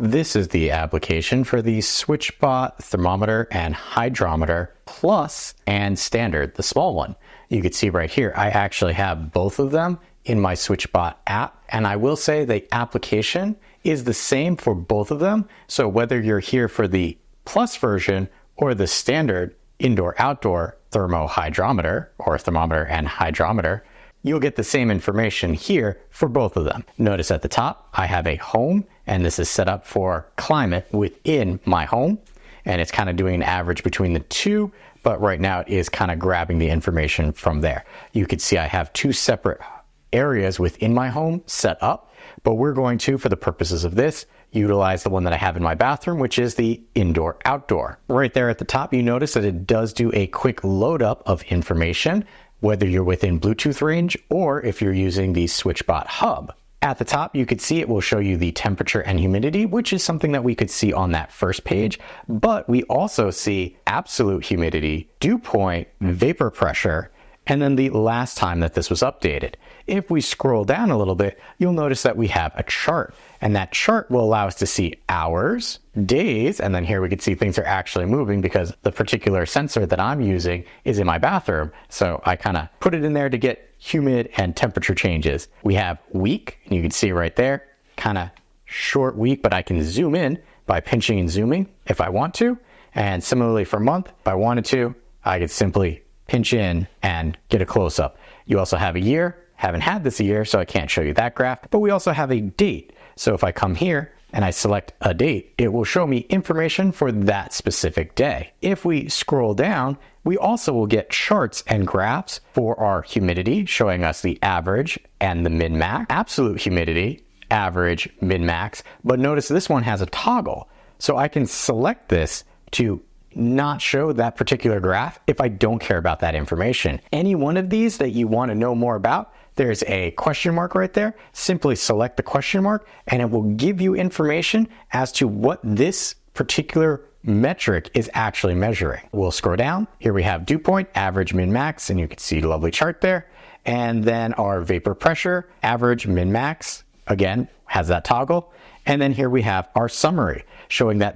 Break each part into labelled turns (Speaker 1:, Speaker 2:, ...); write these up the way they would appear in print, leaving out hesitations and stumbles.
Speaker 1: This is the application for the Switchbot Thermometer and Hydrometer Plus and Standard, the small one. You can see right here, I actually have both of them in my Switchbot app, and I will say the application is the same for both of them. So whether you're here for the Plus version or the standard indoor-outdoor thermohydrometer or thermometer and hydrometer, you'll get the same information here for both of them. Notice at the top, I have a home, and this is set up for climate within my home. And it's kind of doing an average between the two, but right now it is kind of grabbing the information from there. You can see I have two separate areas within my home set up, but we're going to, for the purposes of this, utilize the one that I have in my bathroom, which is the indoor-outdoor. Right there at the top, you notice that it does do a quick load up of information, whether you're within Bluetooth range or if you're using the Switchbot Hub. At the top, you could see it will show you the temperature and humidity, which is something that we could see on that first page, but we also see absolute humidity, dew point, vapor pressure, and then the last time that this was updated. If we scroll down a little bit, you'll notice that we have a chart, and that chart will allow us to see hours, days, and then here we can see things are actually moving because the particular sensor that I'm using is in my bathroom. So I kind of put it in there to get humid and temperature changes. We have week, and you can see right there, kind of short week, but I can zoom in by pinching and zooming if I want to. And similarly for month, if I wanted to, I could simply pinch in and get a close-up. You also have a year. Haven't had this a year, so I can't show you that graph, but we also have a date. So if I come here and I select a date, it will show me information for that specific day. If we scroll down, we also will get charts and graphs for our humidity, showing us the average and the min-max, absolute humidity, average, min-max, but notice this one has a toggle. So I can select this to not show that particular graph if I don't care about that information. Any one of these that you want to know more about, there's a question mark right there. Simply select the question mark and it will give you information as to what this particular metric is actually measuring. We'll scroll down. Here we have dew point, average, min, max, and you can see the lovely chart there. And then our vapor pressure, average, min, max, again, has that toggle. And then here we have our summary showing that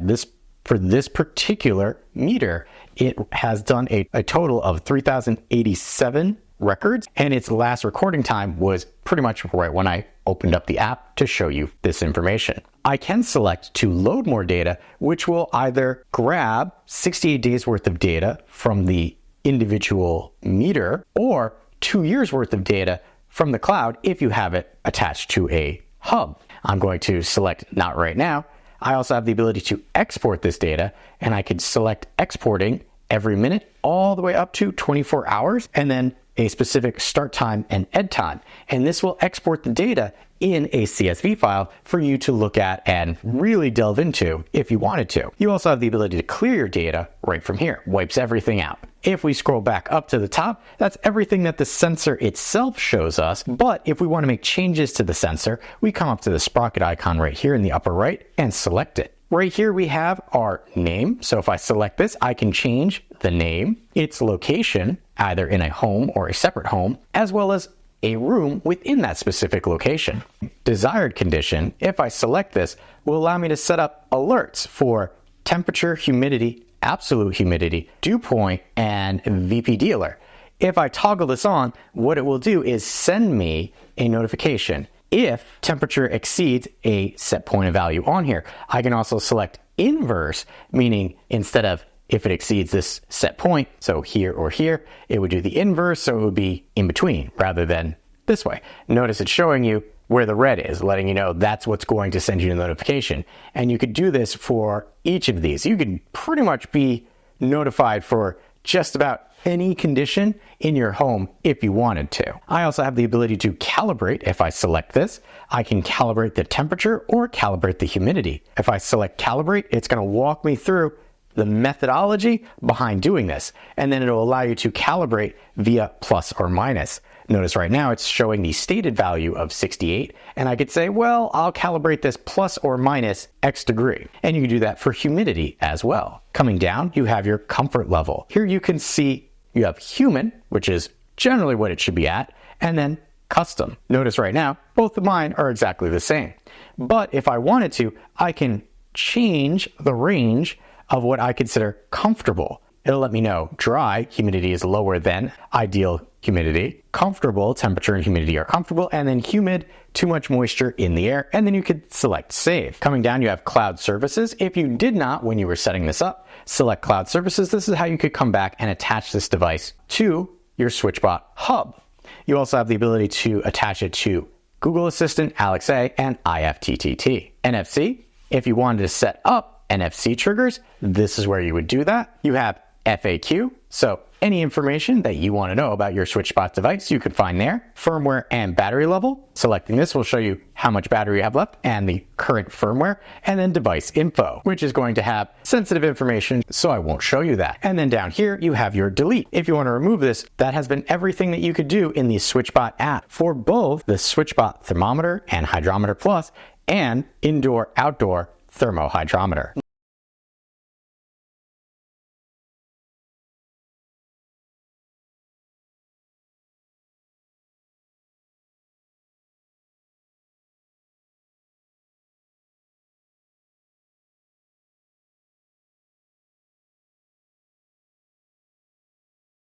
Speaker 1: for this particular meter, it has done a total of 3,087 records, and its last recording time was pretty much right when I opened up the app to show you this information. I can select to load more data, which will either grab 68 days worth of data from the individual meter or 2 years worth of data from the cloud if you have it attached to a hub. I'm going to select not right now. I also have the ability to export this data, and I could select exporting every minute all the way up to 24 hours and then a specific start time and end time. And this will export the data in a CSV file for you to look at and really delve into if you wanted to. You also have the ability to clear your data right from here, wipes everything out. If we scroll back up to the top, that's everything that the sensor itself shows us. But if we want to make changes to the sensor, we come up to the sprocket icon right here in the upper right and select it. Right here we have our name. So if I select this, I can change the name, its location, either in a home or a separate home, as well as a room within that specific location. Desired condition, if I select this, will allow me to set up alerts for temperature, humidity, absolute humidity, dew point, and VPD alert. If I toggle this on, what it will do is send me a notification if temperature exceeds a set point of value on here. I can also select inverse, meaning instead of if it exceeds this set point, so here or here, it would do the inverse, so it would be in between rather than this way. Notice it's showing you where the red is, letting you know that's what's going to send you the notification. And you could do this for each of these. You could pretty much be notified for just about any condition in your home if you wanted to. I also have the ability to calibrate. If I select this, I can calibrate the temperature or calibrate the humidity. If I select calibrate, it's going to walk me through the methodology behind doing this, and then it'll allow you to calibrate via plus or minus. Notice right now it's showing the stated value of 68, and I could say, well, I'll calibrate this plus or minus X degree. And you can do that for humidity as well. Coming down, you have your comfort level. Here you can see you have human, which is generally what it should be at, and then custom. Notice right now, both of mine are exactly the same. But if I wanted to, I can change the range of what I consider comfortable. It'll let me know dry humidity is lower than ideal humidity, comfortable temperature and humidity are comfortable, and then humid, too much moisture in the air, and then you could select save. Coming down, you have cloud services. If you did not, when you were setting this up, select cloud services, this is how you could come back and attach this device to your Switchbot hub. You also have the ability to attach it to Google Assistant, Alexa, and IFTTT. NFC, if you wanted to set up NFC triggers, this is where you would do that. You have FAQ, so any information that you want to know about your Switchbot device, you could find there. Firmware and battery level. Selecting this will show you how much battery you have left and the current firmware. And then device info, which is going to have sensitive information, so I won't show you that. And then down here, you have your delete. If you want to remove this, that has been everything that you could do in the Switchbot app for both the Switchbot Thermometer and Hydrometer Plus and indoor-outdoor thermohydrometer.